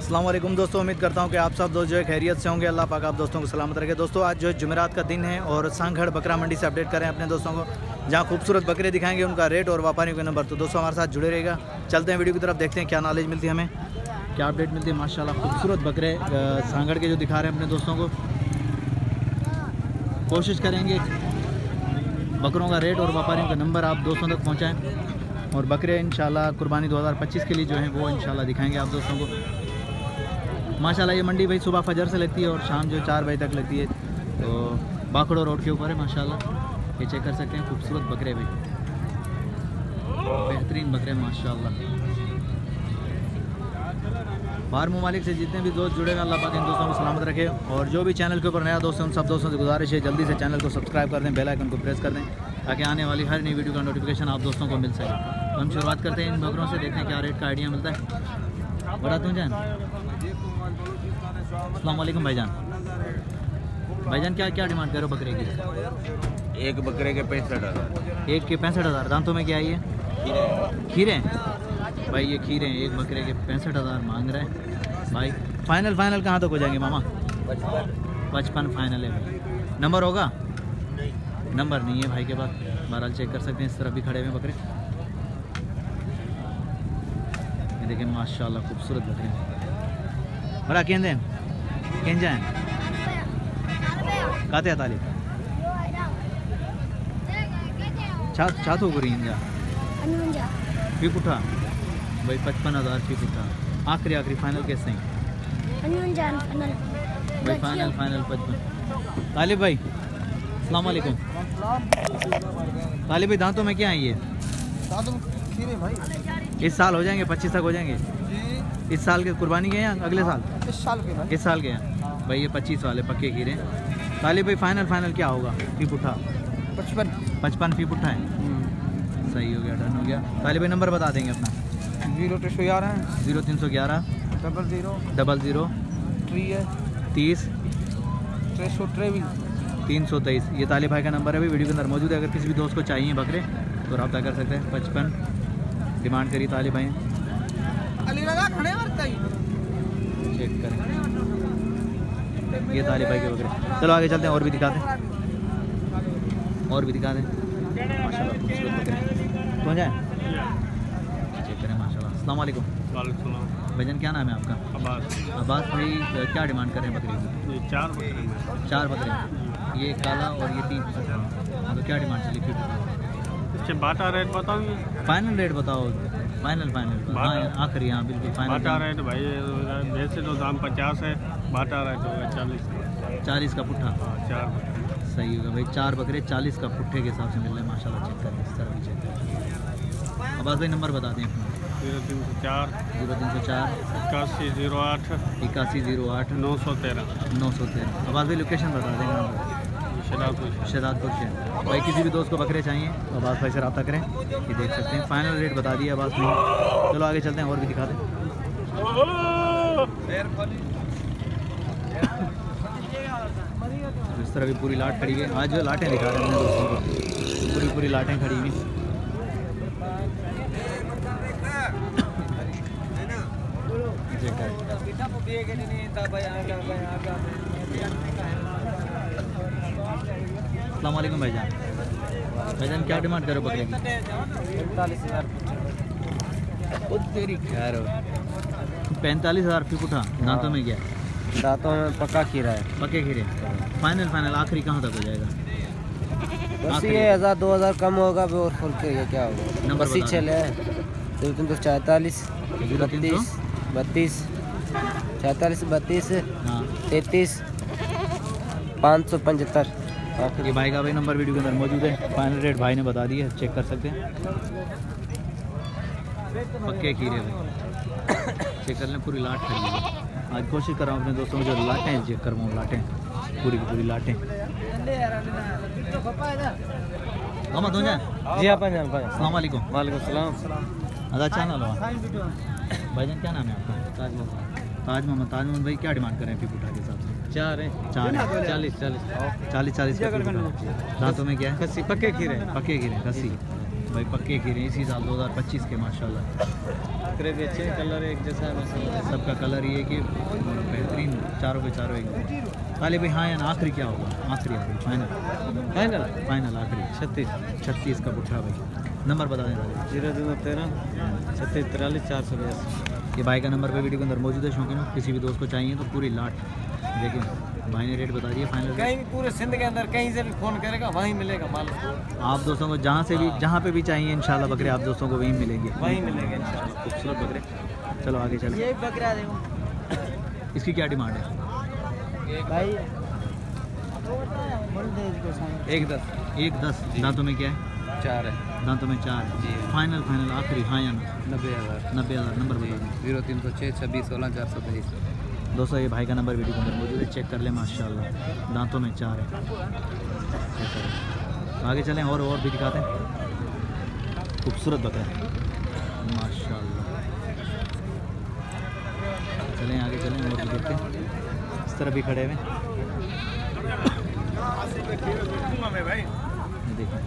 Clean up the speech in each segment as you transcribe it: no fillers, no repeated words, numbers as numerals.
अस्सलाम वालेकुम दोस्तों, उम्मीद करता हूं कि आप सब दोस्त जो है खैरियत से होंगे। अल्लाह पाक आप दोस्तों को सलामत रखे। दोस्तों आज जो है जुमेरात का दिन है और सांगड़ बकरा मंडी से अपडेट करें अपने दोस्तों को, जहां खूबसूरत बकरे दिखाएंगे, उनका रेट और व्यापारियों के नंबर। तो दोस्तों हमारे साथ जुड़े रहेगा। चलते हैं वीडियो की तरफ, देखते हैं क्या नॉलेज मिलती है हमें, क्या अपडेट मिलती है। माशाल्लाह खूबसूरत बकरे सांगड़ के जो दिखा रहे हैं अपने दोस्तों को। कोशिश करेंगे बकरों का रेट और व्यापारियों का नंबर आप दोस्तों तक पहुँचाएँ और बकरे इंशाल्लाह कुर्बानी 2025 के लिए जो है वो इंशाल्लाह दिखाएंगे आप दोस्तों को। माशाल्लाह ये मंडी भाई सुबह फजर से लगती है और शाम जो 4 बजे तक लगती है। तो बाखड़ो रोड के ऊपर है माशाल्लाह, ये चेक कर सकते हैं। खूबसूरत बकरे भाई, बेहतरीन बकरे माशाल्लाह। बाहर ममालिक से जितने भी दोस्त जुड़े हैं अल्लाह पाक इन दोस्तों को सलामत रखे। और जो भी चैनल के ऊपर नया दोस्त हैं उन सब दोस्तों से गुजारिश है जल्दी से चैनल को सब्सक्राइब कर दें, बेल आइकन को प्रेस कर दें ताकि आने वाली हर नई वीडियो का नोटिफिकेशन आप दोस्तों को मिल सके। तो हम शुरुआत करते हैं इन बकरों से, देखते हैं क्या रेट का आइडिया मिलता है। बड़ा तुम जान अस्सलाम वालेकुम भाईजान। भाईजान क्या क्या डिमांड करो बकरे की? एक बकरे के 65,000। एक के 65,000। दांतों में क्या है ये? खीरे भाई, ये खीरे हैं। एक बकरे के 65,000 मांग रहे हैं भाई। फाइनल कहाँ तक हो जाएंगे मामा? 55 फाइनल है भाई। नंबर होगा? नंबर नहीं है भाई के पास। बहरहाल चेक कर सकते हैं, इस तरफ भी खड़े हुए बकरे। ये देखें माशाल्लाह खूबसूरत बकरे। बड़ा केंद्र जाए काते तालीब छात हो गई इंजा फी पुठा भाई 55,000 फी पुठा। आखिरी फाइनल कैसे हैं भाई? फाइनल 55। तालिब भाई अस्सलाम वालेकुम। तालिब भाई दांतों में क्या है ये? इस साल हो जाएंगे? 25 तक हो जाएंगे? इस साल के कुर्बानी के हैं अगले साल? इस साल के हैं भाई। ये 25 वाले पक्के खीरे। तालिब भाई फाइनल क्या होगा? फी पुठा 55 फी पुठा है। सही हो गया, डन हो गया। तालिब भाई नंबर बता देंगे अपना? 0311 00 30 323। ये तालिब भाई का नंबर है भाई, वीडियो के अंदर मौजूद है। अगर किसी भी दोस्त को चाहिए बकरे तो रब्ता कर सकते हैं। 55 डिमांड करी तालिब भाई। चेक करें ये तालिब भाई के बकरे। चलो आगे चलते हैं, और भी दिखाते हैं माशाल्लाह खूबसूरत बकरे। कौन जाए चेक करें माशाल्लाह। अस्सलाम वालेकुम। भाईजान क्या नाम है आपका? अब्बास भाई क्या डिमांड कर रहे हैं बकरी की? 4 बकरे। ये काला और ये 3। तो क्या डिमांड चली फिर? बाटा रेट बताओ। फाइनल रेट बताओ। फाइनल आखिरी। हाँ बिल्कुल फाइनल। बाटा रेट भाई वैसे तो दाम 50 है, बाटा रेट होगा 40 का पुट्ठा। 4 सही होगा भाई। 4 बकरे 40 का पुट्ठे के हिसाब से मिल रहे हैं माशाल्लाह। चेक करें, इस तरह भी चेक करें। अब्बास भाई नंबर बता दें अपना? 0304 8108 8108 913। अब्बास भाई लोकेशन बता देंगे? शहजादपुर से। भाई किसी भी दोस्त को बकरे चाहिए तो अब्बास भाई से रब्ता करें। ये देख सकते हैं फाइनल रेट बता दिया अब्बास ने। चलो आगे चलते हैं, और भी दिखाते हैं। इस तरह भी पूरी लाट खड़ी है। आज जो लाटें दिखा रहे हैं अपने दोस्तों को, पूरी लाटें खड़ी हुई। अस्सलाम वालेकुम भाईजान क्या डिमांड करो बकरे की? 45,000 तेरी खैर। 45,000 फी पुठा। दांतों में क्या है? दांतों में पक्का खीरा है। पक्के खीरे। फाइनल आखिरी कहाँ तक हो जाएगा? 10,000 2,000 कम होगा और फुल के क्या होगा? नंबर 46 है 0344 32 32 46 32 हाँ 33 575। ये भाई का भाई नंबर वीडियो के अंदर मौजूद है। फाइनल रेट भाई ने बता दिया, चेक कर सकते हैं। पक्के खीरे भाई चेक कर लें। पूरी लाट खड़ी है। आज कोशिश कर रहा हूँ अपने दोस्तों को जो लाटें चेक करवाऊँ, लाटें पूरी की पूरी लाटें। मोहम्मद हो जाए जी आप अस्सलाम वालेकुम। वालेकुम सलाम। अदा चाह ना लो भाईजान क्या नाम है आपका? ताज मोहम्मद भाई क्या डिमांड कर रहे हैं फी पुठा के हिसाब से? 4 है 40 का। दांतों में क्या है? कस्सी पक्के खीरे। कस्सी। भाई पक्के खीरे इसी साल 2025 के माशाल्लाह। बकरे बेचे कलर एक जैसा है माशाल्लाह। सबका कलर ये कि बेहतरीन, चारों के चारों एक। ताले भाई हाँ या ना आखिरी क्या होगा? आखिरी फाइनल फाइनल फाइनल आखिरी 36 का पुट्ठा भाई। नंबर बता दें 0213 36 43 482। ये भाई का नंबर पे वीडियो के अंदर मौजूद है। शौकीन किसी भी दोस्त को चाहिए तो पूरी लाट देखिए भाई ने रेट बता दिया फाइनल रेट। कहीं भी पूरे सिंध के अंदर कहीं से भी फ़ोन करेगा वहीं मिलेगा माल, आप दोस्तों को जहाँ से भी जहाँ पे भी चाहिए इंशाल्लाह बकरे आप दोस्तों को वहीं मिलेंगे। वहीं मिलेंगे इंशाल्लाह। खूबसूरत बकरे। चलो आगे चलो। ये बकरा देखो इसकी क्या डिमांड है? भाई 110 दांतों में क्या है? 4 है दांतों में 4 जी। फाइनल आखिरी हाँ या ना? 90,000 90,000। नंबर बता दें 0306 26 16 423। दोस्तों ये भाई का नंबर वीडियो के अंदर मौजूद है, चेक कर ले माशाल्लाह दांतों में 4 है। चेक करें। आगे चलें और भी दिखाते हैं। खूबसूरत बकरा माशाल्लाह। चलें आगे चलें और भी देखते हैं। इस तरह भी खड़े हुए देखिए।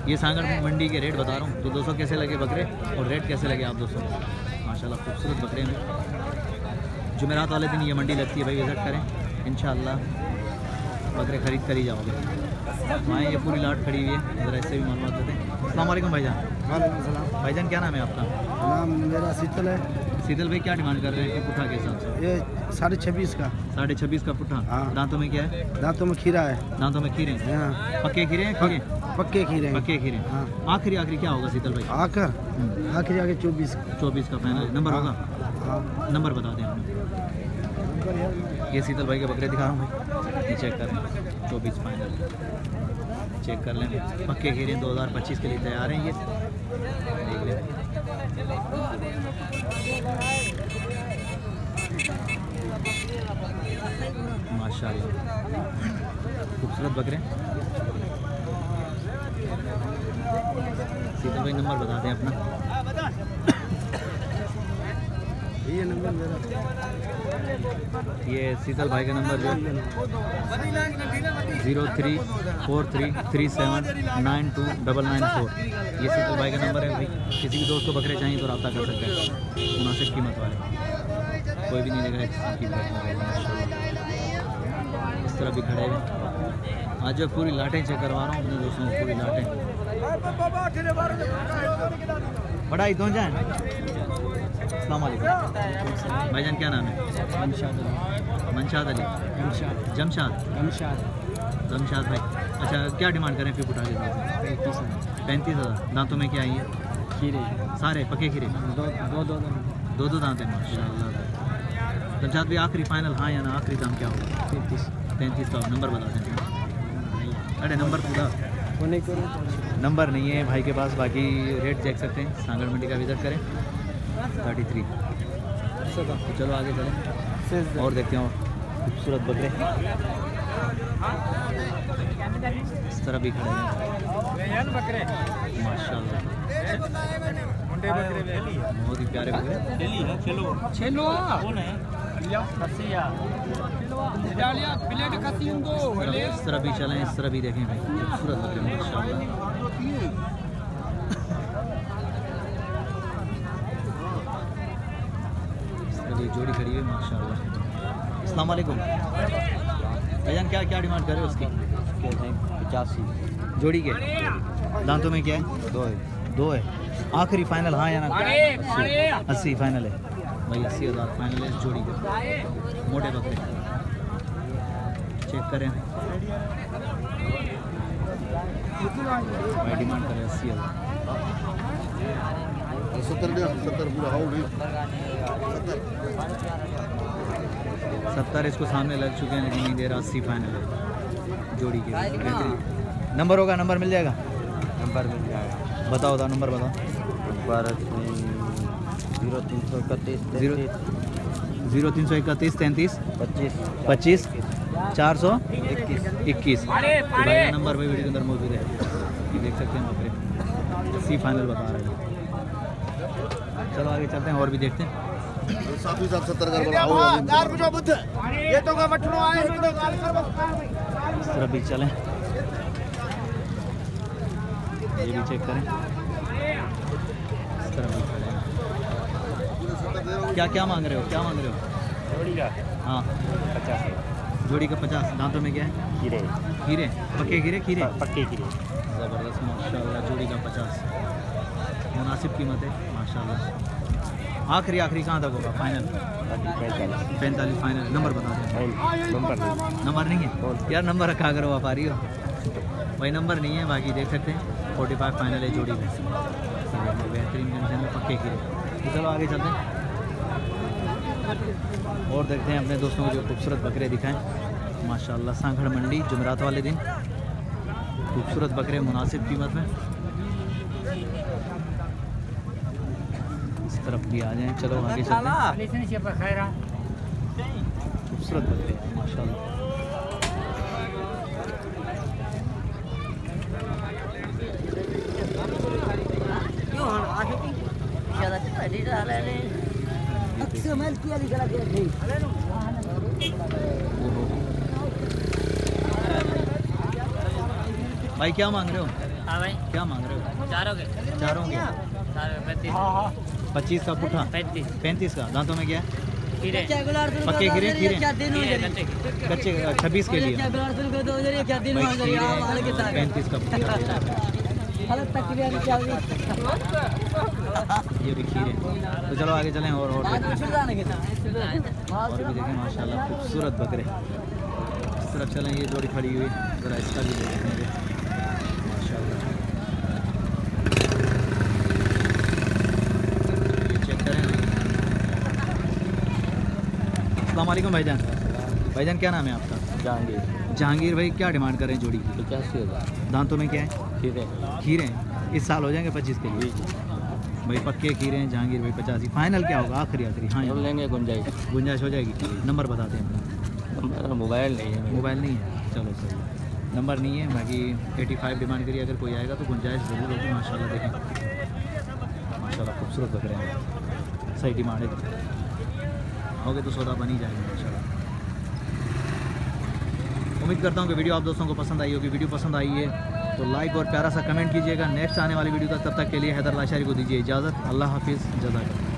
ये सांगड़ मंडी के रेट बता रहा हूँ। तो दोस्तों कैसे लगे बकरे और रेट कैसे लगे आप दोस्तों को? माशाल्लाह खूबसूरत बकरे हैं। जुमेरात वाले दिन ये मंडी लगती है भाई, विज़िट करें इंशाल्लाह बकरे ख़रीद कर ही जाओगे। वहाँ ये पूरी लाट खड़ी हुई है, ज़रा इससे भी मालूमात देते हैं। अस्सलाम वालेकुम भाईजान। वालेकुम सलाम। भाईजान क्या नाम है आपका? नाम मेरा शीतल है। शीतल भाई क्या डिमांड कर रहे हैं पुट्ठा के हिसाब से? ये 26.5 का। 26.5 का पुट्ठा। हाँ। दांतों में क्या है? दांतों में खीरा है। दांतों में खीरे हैं। हाँ। पक्के खीरे हैं? खीरे पक्के खीरे हैं। पक्के खीरे। हाँ। आखिरी क्या होगा शीतल भाई? आकर आखिरी आगे 24 24 का फाइनल नंबर होगा? हाँ। नंबर बता दें आपने। ये शीतल भाई के बकरे दिखा रहा हूँ भाई, ये चेक करें 24 फाइनल चेक कर लें। पक्के खीरे 2025 के लिए तैयार हैं ये, देख लें। माशाल्लाह खूबसूरत बकरे। शीतल भाई नंबर बता दें अपना। ये नंबर मेरा। ये शीतल भाई का नंबर जो 034337929994। ये शीतल भाई का नंबर है भाई। किसी भी दोस्त को बकरे चाहिए तो रब्ता कर सकते हैं मुनासिब कीमत वाले। कोई भी नहीं लेगा इसकी इस तरह भी खड़े हैं। आज जो पूरी लाटें चेक करवा रहा हूँ अपने दोस्तों को, पूरी लाटें बढ़ाई दो जाए। अस्सलाम वालेकुम भाईजान क्या नाम है? मंशाद अली। जमशाद भाई। अच्छा क्या डिमांड करें फिर उठा के? 35,000। दांतों में क्या आई है? खीरे सारे पके खीरे दो दांत हैं माशाल्लाह। जमशाद भाई आखिरी फाइनल हाँ या ना? आखिरी दाम क्या होगा? 35 का। नंबर बता दें। अरे नंबर पूरा नंबर नहीं है भाई के पास, बाकी रेट देख सकते हैं। सांगड़ मंडी का विजिट करें 33। तो चलो आगे चलें और देखते हैं और खूबसूरत बकरे इस तरह भी खड़े हैं माशाल्लाह। बहुत ही प्यारे बकरे। इस तरह भी चलें, इस तरह भी देखें भाई खूबसूरत बकरे माशाल्लाह। जोड़ी खड़ी है माशाल्लाह। अस्सलाम वालेकुम भैया क्या डिमांड कर रहे हो उसकी? 85 जोड़ी के दांतों में क्या है? 2 है। आखिरी फाइनल हाँ या ना? 80 फाइनल है भाई। 80,000 फाइनल है इस जोड़ी के। मोटे बकरे चेक करें भाई डिमांड करें 80,000। 70 इसको सामने लग चुके हैं लेकिन नहीं दे रहा। 80 फाइनल है जोड़ी के। नंबर होगा? नंबर मिल जाएगा? नंबर मिल जाएगा। बताओ नंबर बताओ। नंबर 0331 0331 33 25 25 421। भाई का नंबर भाई वीडियो के अंदर मौजूद है, ये देख सकते हैं बकरे। 80 फाइनल बता रहे हैं। चलो आगे चलते हैं और भी देखते हैं। इस तरह भी चलें। ये भी चेक करें, इस तरह भी खड़े हैं। क्या क्या मांग रहे हो, क्या मांग रहे हो? जोड़ी का हाँ 50 जोड़ी का 50। दांतों में क्या है? खीरे, खीरे, पक्के खीरे, खीरे पक्के खीरे। ज़बरदस्त माशाल्लाह। जोड़ी का 50, मुनासिब कीमत है माशाल्लाह। आखिरी कहाँ तक होगा फाइनल? 45 फाइनल। नंबर बता दें। नंबर नहीं है यार, नंबर रखा करो, व्यापारी हो भाई, नंबर नहीं है। बाकी देख सकते हैं 45 फाइनल है जोड़ी में। बेहतरीन कंडीशन में पक्के खीरे। तो चलो आगे चलते हैं और देखते हैं अपने दोस्तों को जो खूबसूरत बकरे दिखाएं माशाल्लाह। सांखड़ मंडी जुमेरात वाले दिन खूबसूरत बकरे मुनासिब कीमत में। इस तरफ भी आ जाएं, चलो आगे चलते हैं। खूबसूरत बकरे हैं माशाल्लाह। ओहो। भाई क्या मांग रहे हो? हाँ भाई, क्या मांग रहे हो? चारों के चारों के 25 का पुट्ठा, 35 का। दांतों में क्या है? खीरे, पक्के खीरे, खीरे कच्चे 26 के लिए 35 का पुट्ठा। ये भी खीरे। तो चलो आगे चलें और देखते हैं। और भी देखें माशाल्लाह खूबसूरत बकरे। इस तरफ चलें, ये जोड़ी खड़ी हुई, ज़रा इसका भी देखेंगे माशाल्लाह। ये चेक करें। अस्सलाम वालेकुम भाईजान। भाईजान क्या नाम है आपका? जहांगीर। जहांगीर भाई, क्या डिमांड कर रहे हैं जोड़ी की? 85,000 दांतों में क्या है? खीरे। खीरे हैं। इस साल हो जाएंगे 25 के लिए भाई, पक्के खीरे हैं जहांगीर भाई। 85 फाइनल क्या होगा? आखिरी हाँ बोल लेंगे, गुंजाइश गुंजाइश हो जाएगी। नंबर बताते हैं अपना। नंबर मोबाइल नहीं है। मोबाइल नहीं है, चलो सही है। नंबर नहीं है, बाकी 85 डिमांड करिए। अगर कोई आएगा तो गुंजाइश ज़रूर होगी माशाल्लाह। देखें माशाल्लाह खूबसूरत बकरे हैं, सही डिमांड है। होगे तो सौदा बन ही जाएगा माशाल्लाह। उम्मीद करता हूँ कि वीडियो आप दोस्तों को पसंद आई होगी। वीडियो पसंद आई है तो लाइक और प्यारा सा कमेंट कीजिएगा। नेक्स्ट आने वाली वीडियो तक, तब तक के लिए हैदर लाशारी को दीजिए इजाज़त। अल्लाह हाफिज़, जज़ाकल्लाह।